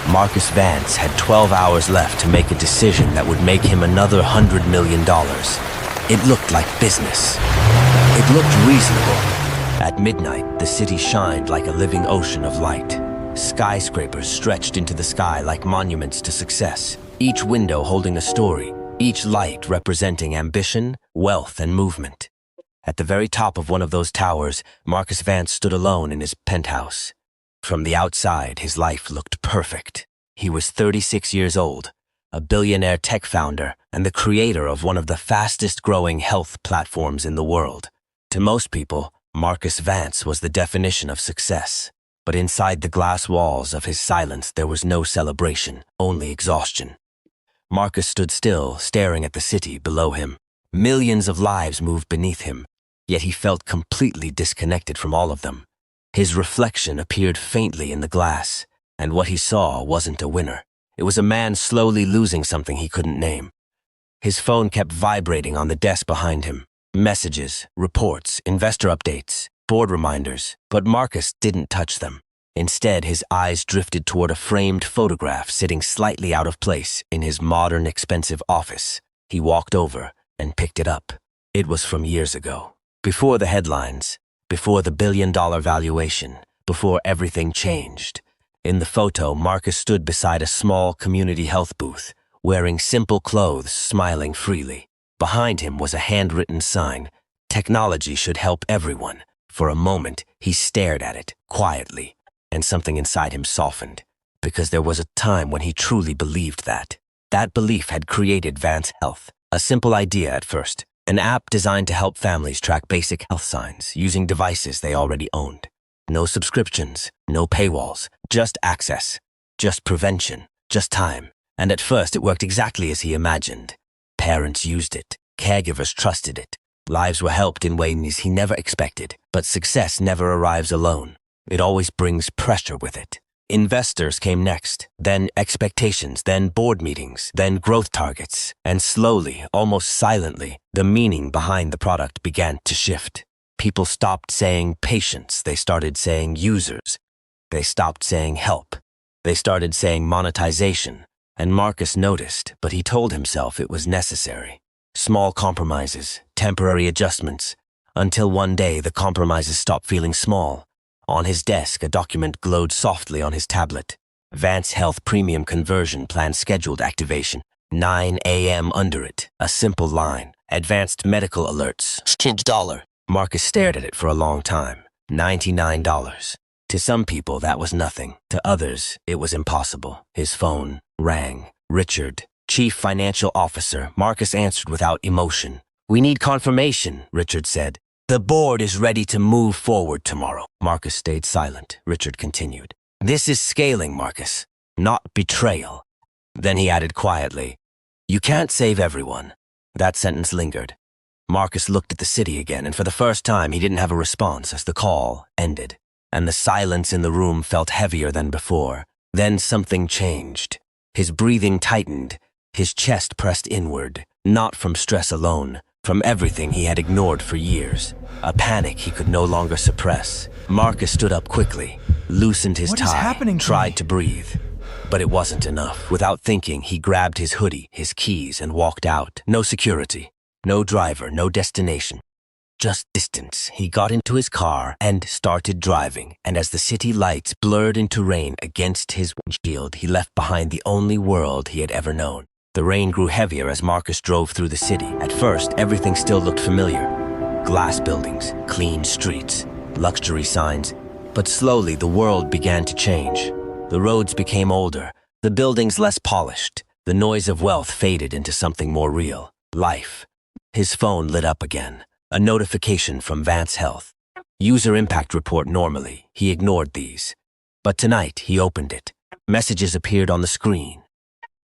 Marcus Vance had 12 hours left to make a decision that would make him another $100 million. It looked like business. It looked reasonable. At midnight, the city shined like a living ocean of light. Skyscrapers stretched into the sky like monuments to success, each window holding a story, each light representing ambition, wealth, and movement. At the very top of one of those towers, Marcus Vance stood alone in his penthouse. From the outside, his life looked perfect. He was 36 years old, a billionaire tech founder, and the creator of one of the fastest-growing health platforms in the world. To most people, Marcus Vance was the definition of success. But inside the glass walls of his silence, there was no celebration, only exhaustion. Marcus stood still, staring at the city below him. Millions of lives moved beneath him, yet he felt completely disconnected from all of them. His reflection appeared faintly in the glass, and what he saw wasn't a winner. It was a man slowly losing something he couldn't name. His phone kept vibrating on the desk behind him. Messages, reports, investor updates, board reminders, but Marcus didn't touch them. Instead, his eyes drifted toward a framed photograph sitting slightly out of place in his modern, expensive office. He walked over and picked it up. It was from years ago, before the headlines, before the billion-dollar valuation, before everything changed. In the photo, Marcus stood beside a small community health booth, wearing simple clothes, smiling freely. Behind him was a handwritten sign, "Technology should help everyone." For a moment, he stared at it, quietly, and something inside him softened, because there was a time when he truly believed that. That belief had created Vance Health, a simple idea at first, an app designed to help families track basic health signs using devices they already owned. No subscriptions, no paywalls, just access, just prevention, just time. And at first, it worked exactly as he imagined. Parents used it, caregivers trusted it. Lives were helped in ways he never expected, but success never arrives alone. It always brings pressure with it. Investors came next, then expectations, then board meetings, then growth targets. And slowly, almost silently, the meaning behind the product began to shift. People stopped saying patients, they started saying users. They stopped saying help. They started saying monetization. And Marcus noticed, but he told himself it was necessary. Small compromises, temporary adjustments, until one day the compromises stopped feeling small. On his desk, a document glowed softly on his tablet. Vance Health Premium Conversion Plan Scheduled Activation. 9 a.m. under it. A simple line. Advanced medical alerts. $1. Marcus stared at it for a long time. $99. To some people, that was nothing. To others, it was impossible. His phone rang. Richard, Chief Financial Officer. Marcus answered without emotion. "We need confirmation," Richard said. "The board is ready to move forward tomorrow." Marcus stayed silent. Richard continued. "This is scaling, Marcus, not betrayal." Then he added quietly, "You can't save everyone." That sentence lingered. Marcus looked at the city again, and for the first time he didn't have a response as the call ended. And the silence in the room felt heavier than before. Then something changed. His breathing tightened, his chest pressed inward, not from stress alone, from everything he had ignored for years. A panic he could no longer suppress. Marcus stood up quickly, loosened his tie, tried to breathe. But it wasn't enough. Without thinking, he grabbed his hoodie, his keys, and walked out. No security, no driver, no destination. Just distance. He got into his car and started driving, and as the city lights blurred into rain against his windshield, he left behind the only world he had ever known. The rain grew heavier as Marcus drove through the city. At first, everything still looked familiar. Glass buildings, clean streets, luxury signs. But slowly, the world began to change. The roads became older, the buildings less polished. The noise of wealth faded into something more real. Life. His phone lit up again. A notification from Vance Health. User impact report normally. He ignored these. But tonight, he opened it. Messages appeared on the screen.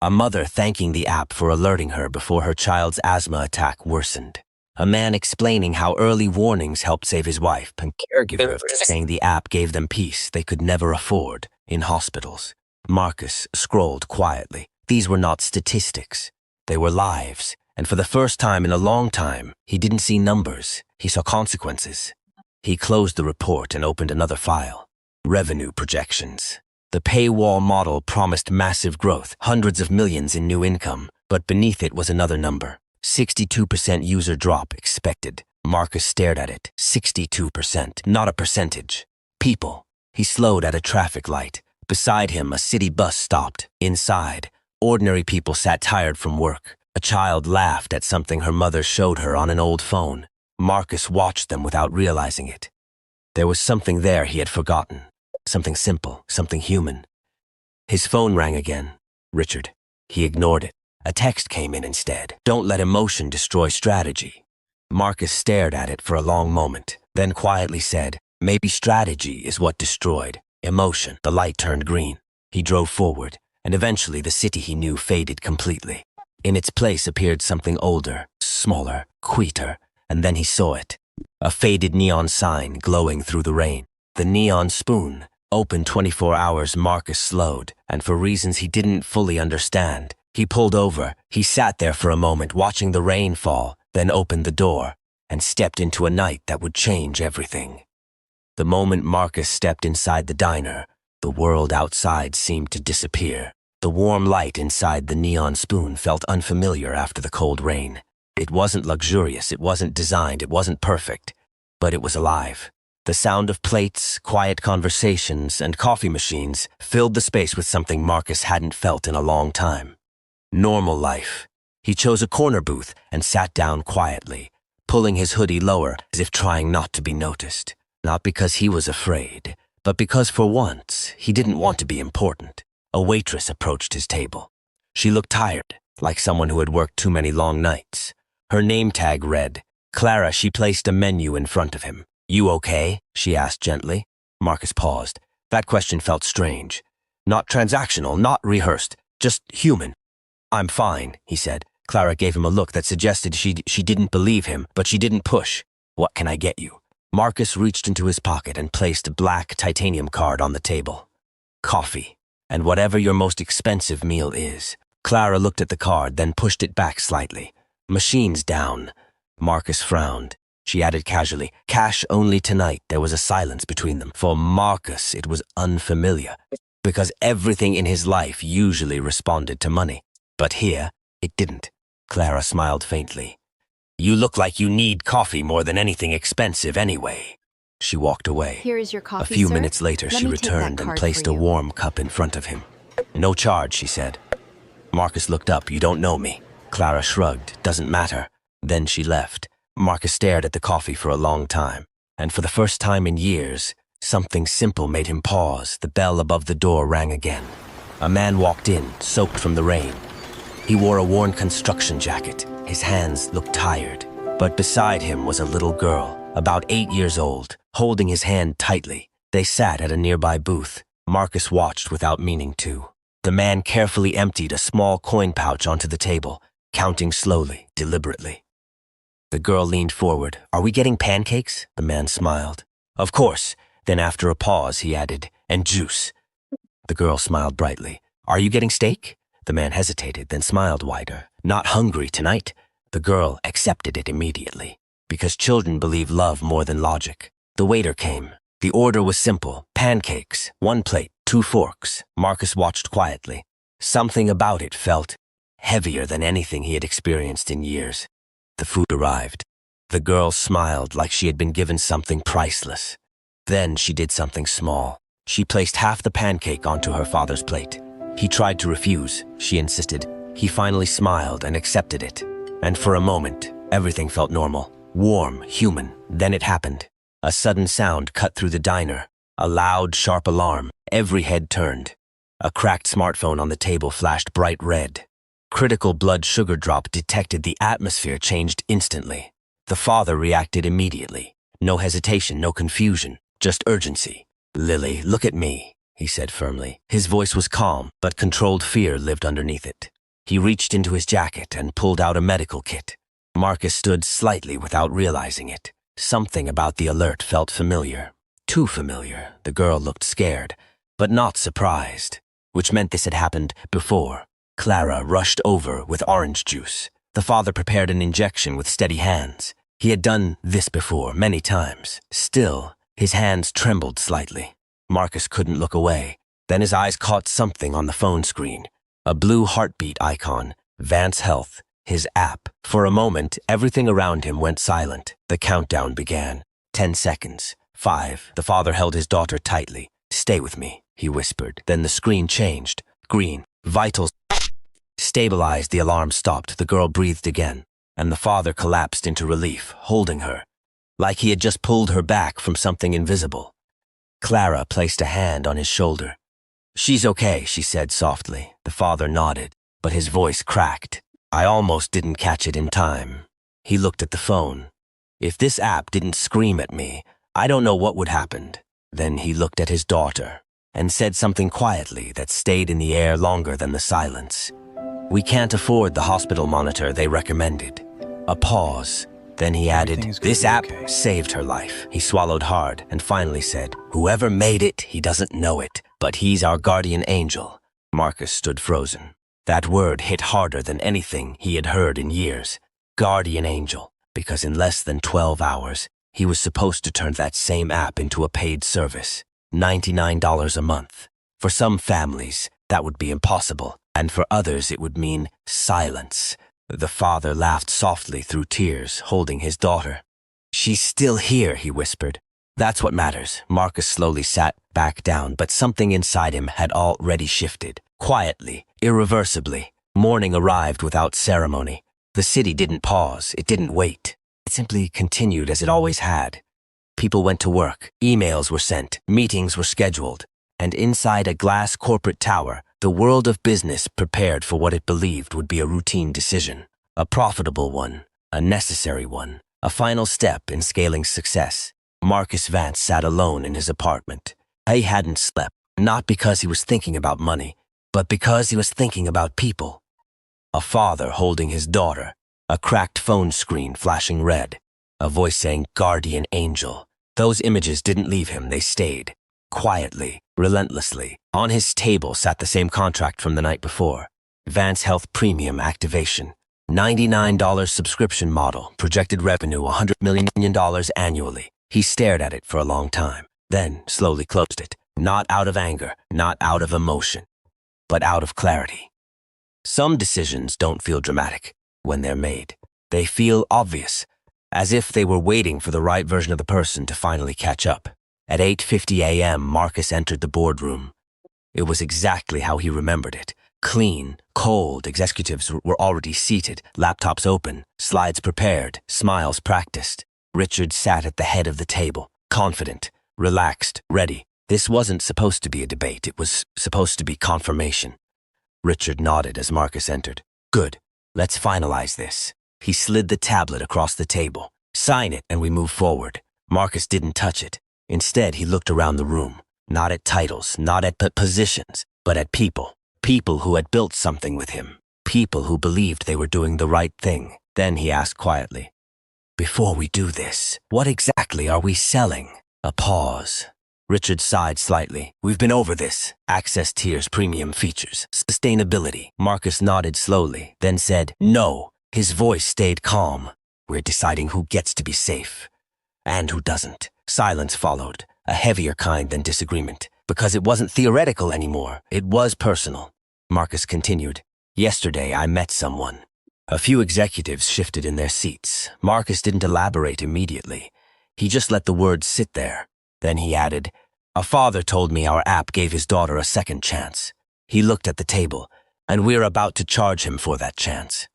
A mother thanking the app for alerting her before her child's asthma attack worsened. A man explaining how early warnings helped save his wife, and caregivers saying the app gave them peace they could never afford in hospitals. Marcus scrolled quietly. These were not statistics. They were lives. And for the first time in a long time, he didn't see numbers. He saw consequences. He closed the report and opened another file. Revenue projections. The paywall model promised massive growth, hundreds of millions in new income, but beneath it was another number. 62% user drop expected. Marcus stared at it. 62%, not a percentage. People. He slowed at a traffic light. Beside him, a city bus stopped. Inside, ordinary people sat tired from work. A child laughed at something her mother showed her on an old phone. Marcus watched them without realizing it. There was something there he had forgotten. Something simple, something human. His phone rang again. Richard. He ignored it. A text came in instead. Don't let emotion destroy strategy. Marcus stared at it for a long moment, then quietly said, maybe strategy is what destroyed emotion. The light turned green. He drove forward, and eventually the city he knew faded completely. In its place appeared something older, smaller, quieter, and then he saw it. A faded neon sign glowing through the rain. The Neon Spoon. Open 24 hours. Marcus slowed, and for reasons he didn't fully understand, he pulled over. He sat there for a moment watching the rain fall, then opened the door, and stepped into a night that would change everything. The moment Marcus stepped inside the diner, the world outside seemed to disappear. The warm light inside the Neon Spoon felt unfamiliar after the cold rain. It wasn't luxurious, it wasn't designed, it wasn't perfect, but it was alive. The sound of plates, quiet conversations, and coffee machines filled the space with something Marcus hadn't felt in a long time. Normal life. He chose a corner booth and sat down quietly, pulling his hoodie lower as if trying not to be noticed. Not because he was afraid, but because for once he didn't want to be important. A waitress approached his table. She looked tired, like someone who had worked too many long nights. Her name tag read, Clara. She placed a menu in front of him. You okay? She asked gently. Marcus paused. That question felt strange. Not transactional, not rehearsed, just human. I'm fine, he said. Clara gave him a look that suggested she didn't believe him, but she didn't push. What can I get you? Marcus reached into his pocket and placed a black titanium card on the table. Coffee, and whatever your most expensive meal is. Clara looked at the card, then pushed it back slightly. Machines down. Marcus frowned. She added casually, cash only tonight. There was a silence between them. For Marcus, it was unfamiliar, because everything in his life usually responded to money. But here, it didn't. Clara smiled faintly. You look like you need coffee more than anything expensive anyway. She walked away. Here is your coffee, A few sir. minutes later, she returned and placed a warm cup in front of him. No charge, she said. Marcus looked up. You don't know me. Clara shrugged. Doesn't matter. Then she left. Marcus stared at the coffee for a long time, and for the first time in years, something simple made him pause. The bell above the door rang again. A man walked in, soaked from the rain. He wore a worn construction jacket. His hands looked tired, but beside him was a little girl, about 8 years old, holding his hand tightly. They sat at a nearby booth. Marcus watched without meaning to. The man carefully emptied a small coin pouch onto the table, counting slowly, deliberately. The girl leaned forward. Are we getting pancakes? The man smiled. Of course. Then after a pause, he added, and juice. The girl smiled brightly. Are you getting steak? The man hesitated, then smiled wider. Not hungry tonight? The girl accepted it immediately, because children believe love more than logic. The waiter came. The order was simple. Pancakes, 1 plate, 2 forks. Marcus watched quietly. Something about it felt heavier than anything he had experienced in years. The food arrived. The girl smiled like she had been given something priceless. Then she did something small. She placed half the pancake onto her father's plate. He tried to refuse. She insisted. He finally smiled and accepted it. And for a moment, everything felt normal, warm, human. Then it happened. A sudden sound cut through the diner. A loud, sharp alarm. Every head turned. A cracked smartphone on the table flashed bright red. Critical blood sugar drop detected. The atmosphere changed instantly. The father reacted immediately. No hesitation, no confusion, just urgency. Lily, look at me, he said firmly. His voice was calm, but controlled fear lived underneath it. He reached into his jacket and pulled out a medical kit. Marcus stood slightly without realizing it. Something about the alert felt familiar. Too familiar. The girl looked scared, but not surprised, which meant this had happened before. Clara rushed over with orange juice. The father prepared an injection with steady hands. He had done this before, many times. Still, his hands trembled slightly. Marcus couldn't look away. Then his eyes caught something on the phone screen. A blue heartbeat icon, Vance Health, his app. For a moment, everything around him went silent. The countdown began. 10 seconds. 5. The father held his daughter tightly. "Stay with me," he whispered. Then the screen changed. Green. Vitals stabilized. The alarm stopped. The girl breathed again, and the father collapsed into relief, holding her, like he had just pulled her back from something invisible. Clara placed a hand on his shoulder. "She's okay," she said softly. The father nodded, but his voice cracked. "I almost didn't catch it in time." He looked at the phone. "If this app didn't scream at me, I don't know what would happen." Then he looked at his daughter and said something quietly that stayed in the air longer than the silence. "We can't afford the hospital monitor they recommended." A pause. Then he added, "This app saved her life." He swallowed hard and finally said, "Whoever made it, he doesn't know it, but he's our guardian angel." Marcus stood frozen. That word hit harder than anything he had heard in years. Guardian angel, because in less than 12 hours, he was supposed to turn that same app into a paid service. $99 a month. For some families, that would be impossible, and for others it would mean silence. The father laughed softly through tears, holding his daughter. "She's still here," he whispered. "That's what matters." Marcus slowly sat back down, but something inside him had already shifted. Quietly, irreversibly, morning arrived without ceremony. The city didn't pause, it didn't wait. It simply continued as it always had. People went to work, emails were sent, meetings were scheduled, and inside a glass corporate tower, the world of business prepared for what it believed would be a routine decision. A profitable one, a necessary one, a final step in scaling success. Marcus Vance sat alone in his apartment. He hadn't slept, not because he was thinking about money, but because he was thinking about people. A father holding his daughter, a cracked phone screen flashing red, a voice saying "Guardian Angel." Those images didn't leave him, they stayed. Quietly, relentlessly. On his table sat the same contract from the night before. Vance Health Premium Activation. $99 subscription model, projected revenue $100 million annually. He stared at it for a long time, then slowly closed it. Not out of anger, not out of emotion, but out of clarity. Some decisions don't feel dramatic when they're made. They feel obvious, as if they were waiting for the right version of the person to finally catch up. At 8:50 a.m., Marcus entered the boardroom. It was exactly how he remembered it. Clean, cold, executives were already seated, laptops open, slides prepared, smiles practiced. Richard sat at the head of the table, confident, relaxed, ready. This wasn't supposed to be a debate, it was supposed to be confirmation. Richard nodded as Marcus entered. "Good, let's finalize this." He slid the tablet across the table. "Sign it and we move forward." Marcus didn't touch it. Instead, he looked around the room, not at titles, not at positions, but at people. People who had built something with him. People who believed they were doing the right thing. Then he asked quietly, "Before we do this, what exactly are we selling?" A pause. Richard sighed slightly. "We've been over this. Access tiers, premium features, sustainability." Marcus nodded slowly, then said, "No." His voice stayed calm. "We're deciding who gets to be safe and who doesn't." Silence followed, a heavier kind than disagreement, because it wasn't theoretical anymore. It was personal. Marcus continued, "Yesterday I met someone." A few executives shifted in their seats. Marcus didn't elaborate immediately. He just let the words sit there. Then he added, "A father told me our app gave his daughter a second chance." He looked at the table, "and we're about to charge him for that chance."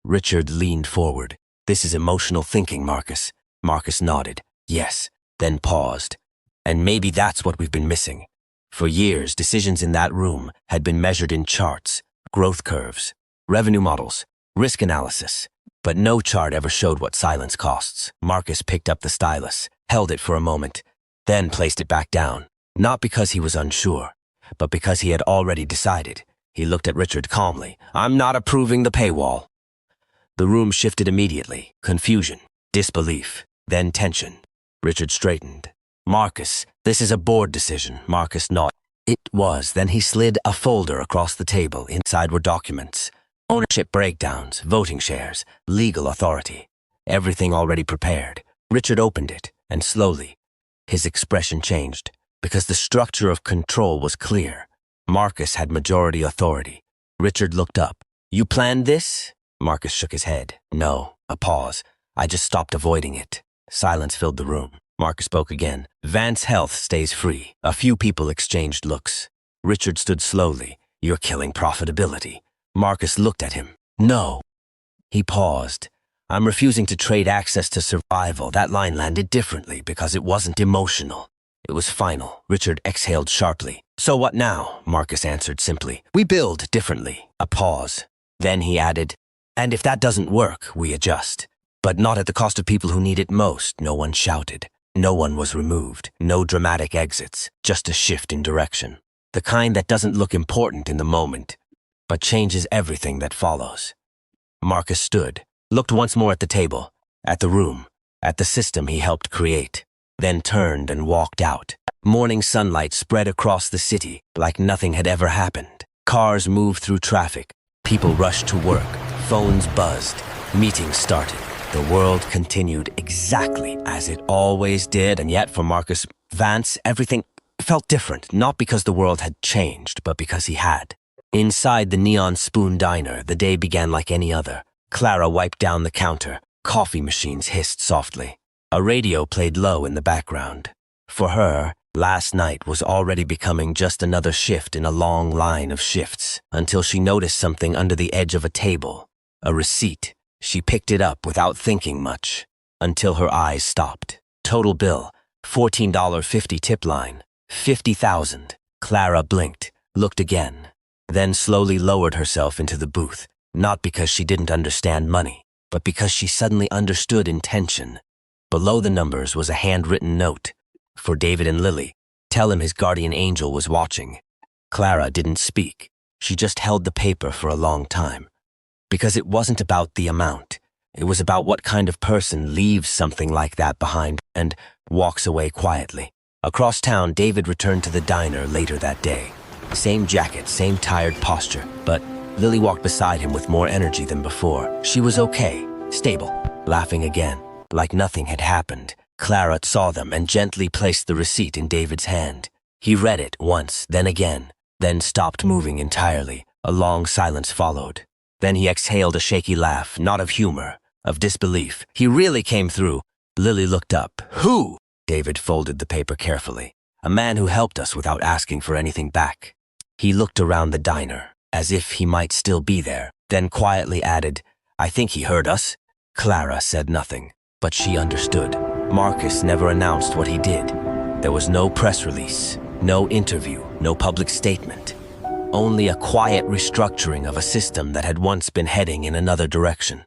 Richard leaned forward. "This is emotional thinking, Marcus." Marcus nodded. "Yes," then paused. "And maybe that's what we've been missing. For years, decisions in that room had been measured in charts, growth curves, revenue models, risk analysis, but no chart ever showed what silence costs." Marcus picked up the stylus, held it for a moment, then placed it back down, not because he was unsure, but because he had already decided. He looked at Richard calmly. "I'm not approving the paywall." The room shifted immediately. Confusion, disbelief, then tension. Richard straightened. "Marcus, this is a board decision." Marcus nodded. It was. Then he slid a folder across the table. Inside were documents. Ownership breakdowns, voting shares, legal authority. Everything already prepared. Richard opened it, and slowly, his expression changed. Because the structure of control was clear. Marcus had majority authority. Richard looked up. "You planned this?" Marcus shook his head. "No." A pause. "I just stopped avoiding it." Silence filled the room. Marcus spoke again. "Vance Health stays free." A few people exchanged looks. Richard stood slowly. "You're killing profitability." Marcus looked at him. "No." He paused. "I'm refusing to trade access to survival." That line landed differently because it wasn't emotional. It was final. Richard exhaled sharply. "So what now?" Marcus answered simply. "We build differently." A pause. Then he added, "And if that doesn't work, we adjust. But not at the cost of people who need it most." No one shouted. No one was removed. No dramatic exits. Just a shift in direction. The kind that doesn't look important in the moment, but changes everything that follows. Marcus stood, looked once more at the table, at the room, at the system he helped create, then turned and walked out. Morning sunlight spread across the city like nothing had ever happened. Cars moved through traffic. People rushed to work. Phones buzzed. Meetings started. The world continued exactly as it always did, and yet for Marcus Vance, everything felt different, not because the world had changed, but because he had. Inside the Neon Spoon diner, the day began like any other. Clara wiped down the counter. Coffee machines hissed softly. A radio played low in the background. For her, last night was already becoming just another shift in a long line of shifts, until she noticed something under the edge of a table. A receipt. She picked it up without thinking much, until her eyes stopped. Total bill, $14.50 tip line, $50,000. Clara blinked, looked again, then slowly lowered herself into the booth, not because she didn't understand money, but because she suddenly understood intention. Below the numbers was a handwritten note. For David and Lily, tell him his guardian angel was watching. Clara didn't speak. She just held the paper for a long time. Because it wasn't about the amount. It was about what kind of person leaves something like that behind and walks away quietly. Across town, David returned to the diner later that day. Same jacket, same tired posture, but Lily walked beside him with more energy than before. She was okay, stable, laughing again, like nothing had happened. Clara saw them and gently placed the receipt in David's hand. He read it once, then again, then stopped moving entirely. A long silence followed. Then he exhaled a shaky laugh, not of humor, of disbelief. He really came through. Lily looked up. "Who?" David folded the paper carefully. "A man who helped us without asking for anything back." He looked around the diner, as if he might still be there, then quietly added, "I think he heard us." Clara said nothing, but she understood. Marcus never announced what he did. There was no press release, no interview, no public statement. Only a quiet restructuring of a system that had once been heading in another direction.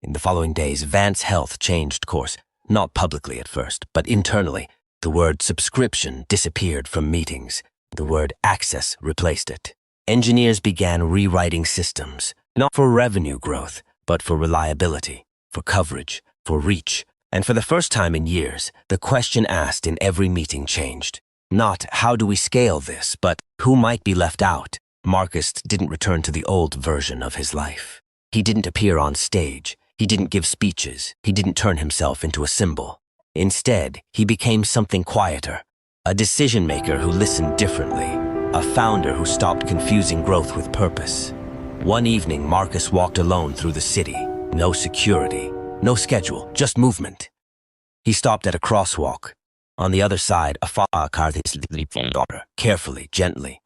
In the following days, Vance Health changed course, not publicly at first, but internally. The word subscription disappeared from meetings. The word access replaced it. Engineers began rewriting systems, not for revenue growth, but for reliability, for coverage, for reach. And for the first time in years, the question asked in every meeting changed. Not how do we scale this, but who might be left out. Marcus didn't return to the old version of his life. He didn't appear on stage. He didn't give speeches. He didn't turn himself into a symbol. Instead, he became something quieter. A decision maker who listened differently. A founder who stopped confusing growth with purpose. One evening, Marcus walked alone through the city. No security, no schedule, just movement. He stopped at a crosswalk. On the other side, a car carefully, gently.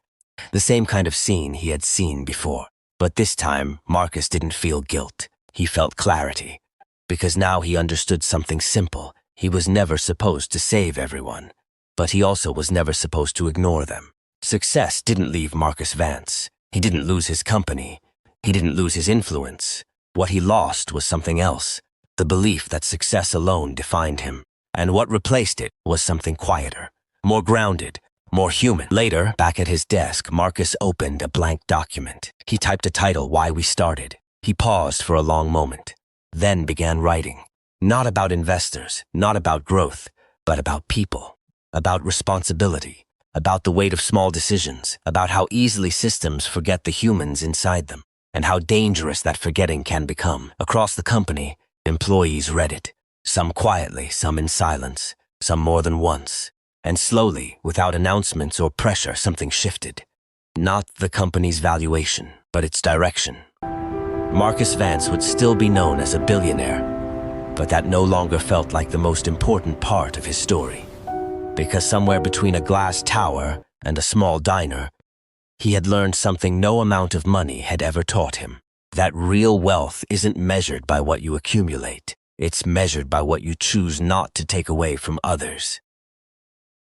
The same kind of scene he had seen before. But this time, Marcus didn't feel guilt. He felt clarity. Because now he understood something simple. He was never supposed to save everyone. But he also was never supposed to ignore them. Success didn't leave Marcus Vance. He didn't lose his company. He didn't lose his influence. What he lost was something else. The belief that success alone defined him. And what replaced it was something quieter, more grounded, more human. Later, back at his desk, Marcus opened a blank document. He typed a title, Why We Started. He paused for a long moment, then began writing. Not about investors, not about growth, but about people, about responsibility, about the weight of small decisions, about how easily systems forget the humans inside them, and how dangerous that forgetting can become. Across the company, employees read it. Some quietly, some in silence, some more than once. And slowly, without announcements or pressure, something shifted. Not the company's valuation, but its direction. Marcus Vance would still be known as a billionaire, but that no longer felt like the most important part of his story. Because somewhere between a glass tower and a small diner, he had learned something no amount of money had ever taught him. That real wealth isn't measured by what you accumulate. It's measured by what you choose not to take away from others.